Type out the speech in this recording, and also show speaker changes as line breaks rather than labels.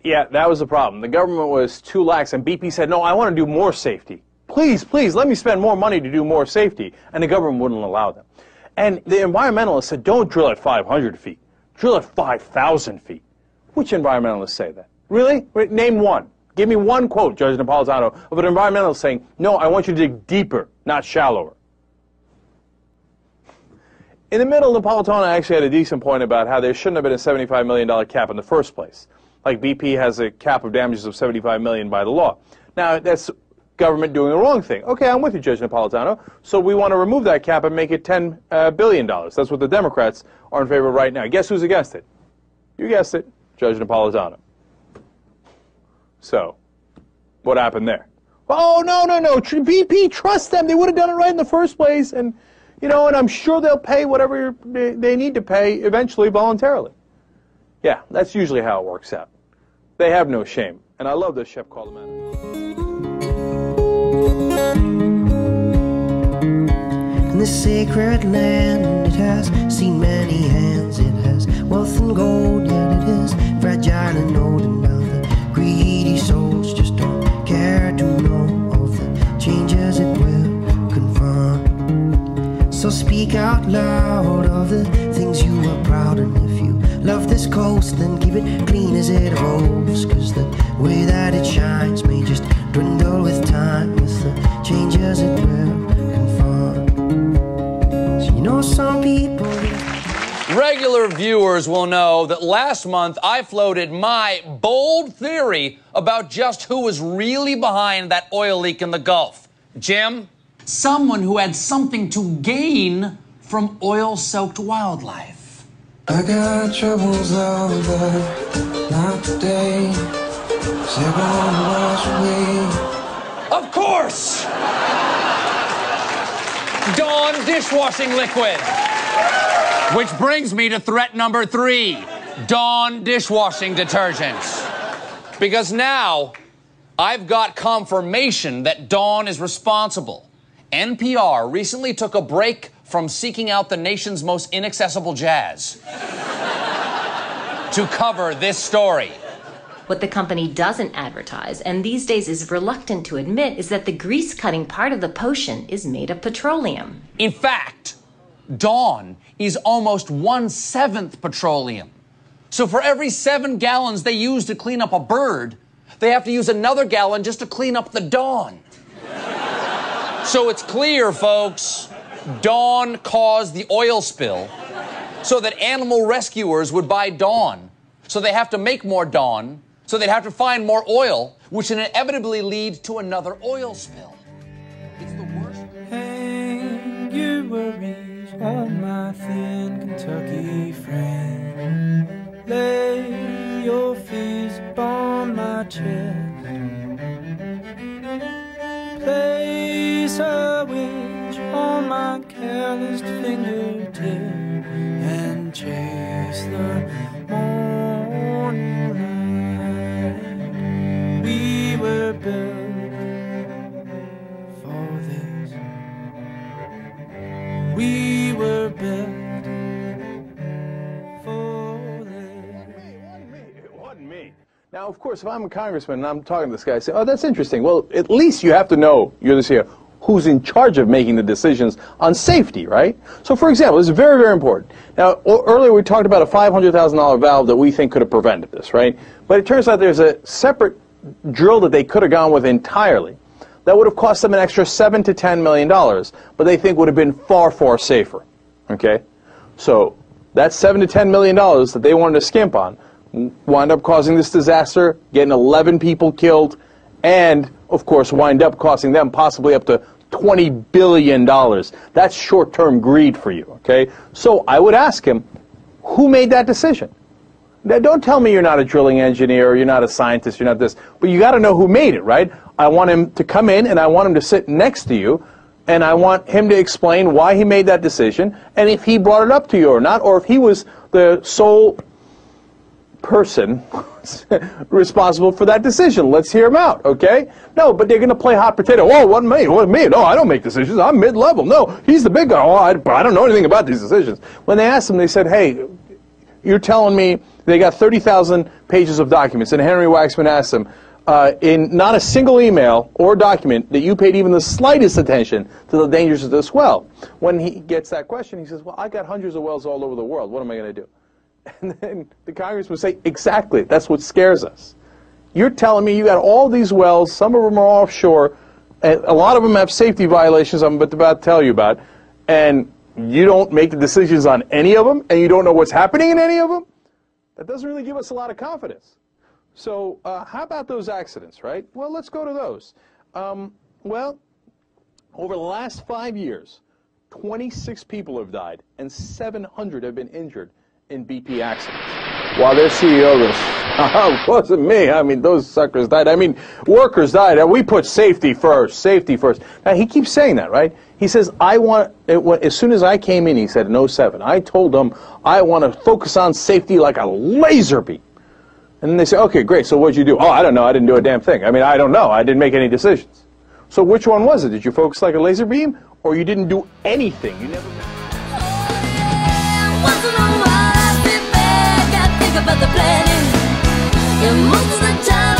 Yeah, that was the problem. The government was too lax, and BP said, no, I want to do more safety. Please, please, let me spend more money to do more safety. And the government wouldn't allow them. And the environmentalists said, don't drill at 500 feet. Drill at 5,000 feet. Which environmentalists say that? Really? Name one. Give me one quote, Judge Napolitano, of an environmentalist saying, no, I want you to dig deeper, not shallower. In the middle, Napolitano actually had a decent point about how there shouldn't have been a $75 million cap in the first place. Like BP has a cap of damages of $75 million by the law. Now, that's government doing the wrong thing. Okay, I'm with you, Judge Napolitano. So we want to remove that cap and make it $10 billion. That's what the Democrats are in favor of right now. Guess who's against it? You guessed it, Judge Napolitano. So, what happened there? Oh, no. BP, trust them. They would have done it right in the first place. And, you know, and I'm sure they'll pay whatever they need to pay eventually voluntarily. Yeah, that's usually how it works out. They have no shame. And I love this Chef Carl.
In this sacred land, it has seen many hands. It has wealth and gold, yet it is fragile and old. And now the greedy souls just don't care to know of the changes it will confront. So speak out loud of the things you are proud. And if you love this coast, then keep it clean as it evolves. Cause the way that it shines may just dwindle with time, with the changes it will confront. So you know some people...
Regular viewers will know that last month I floated my bold theory about just who was really behind that oil leak in the Gulf. Jim?
Someone who had something to gain from oil-soaked wildlife.
I got troubles of but not today. Say gonna wash away.
Of course! Dawn dishwashing liquid. Which brings me to threat number 3, Dawn dishwashing detergents. Because now I've got confirmation that Dawn is responsible. NPR recently took a break from seeking out the nation's most inaccessible jazz to cover this story.
What the company doesn't advertise, and these days is reluctant to admit, is that the grease-cutting part of the potion is made of petroleum.
In fact, Dawn is almost 1/7 petroleum. So for every 7 gallons they use to clean up a bird, they have to use another gallon just to clean up the Dawn. So it's clear, folks, Dawn caused the oil spill so that animal rescuers would buy Dawn. So they have to make more Dawn, so they'd have to find more oil, which would inevitably lead to another oil spill. It's the worst.
Hang your worries on my thin Kentucky friend. Lay your fears upon my chest. Place a wish on my calloused fingertip and chase the morning light. We were built for this. We were built for this.
It wasn't me. Now, of course, if I'm a congressman and I'm talking to this guy, I say, oh, that's interesting. Well, at least you have to know, you're this here, who's in charge of making the decisions on safety, right? So, for example, this is very, very important. Now, earlier we talked about a $500,000 valve that we think could have prevented this, right? But it turns out there's a separate drill that they could have gone with entirely that would have cost them an extra $7 to $10 million, but they think would have been far, far safer, okay? So that $7 to $10 million that they wanted to skimp on wind up causing this disaster, getting 11 people killed, and, of course, wind up costing them possibly up to $20 billion. That's short-term greed for you, okay? So I would ask him, who made that decision? Now, don't tell me you're not a drilling engineer, or you're not a scientist, you're not this, but you got to know who made it, right? I want him to come in, and I want him to sit next to you, and I want him to explain why he made that decision, and if he brought it up to you or not, or if he was the sole person responsible for that decision. Let's hear him out, okay? No, but they're going to play hot potato. Oh, what me? What me? No, I don't make decisions. I'm mid-level. No, he's the big guy. Oh, I don't know anything about these decisions. When they asked him, they said, hey, you're telling me They got 30,000 pages of documents, and Henry Waxman asked them, in not a single email or document that you paid even the slightest attention to the dangers of this well. When he gets that question, he says, well, I got hundreds of wells all over the world. What am I going to do? And then the congressman would say, exactly, that's what scares us. You're telling me you got all these wells, some of them are offshore, and a lot of them have safety violations I'm about to tell you about, and you don't make the decisions on any of them, and you don't know what's happening in any of them? That doesn't really give us a lot of confidence. So how about those accidents, right? Well, let's go to those. Well, over the last 5 years, 26 people have died, and 700 have been injured in BP accidents. While their CEO goes, it wasn't me. I mean, those suckers died. I mean, workers died. We put safety first, safety first. Now, he keeps saying that, right? He says, as soon as I came in, he said, in 07, I told them I want to focus on safety like a laser beam. And then they say, okay, great, so what'd you do? Oh, I don't know, I didn't do a damn thing. I mean, I don't know, I didn't make any decisions. So which one was it? Did you focus like a laser beam, or you didn't do anything? You never...
Once in a while I sit back, I think about the planning. And most of the time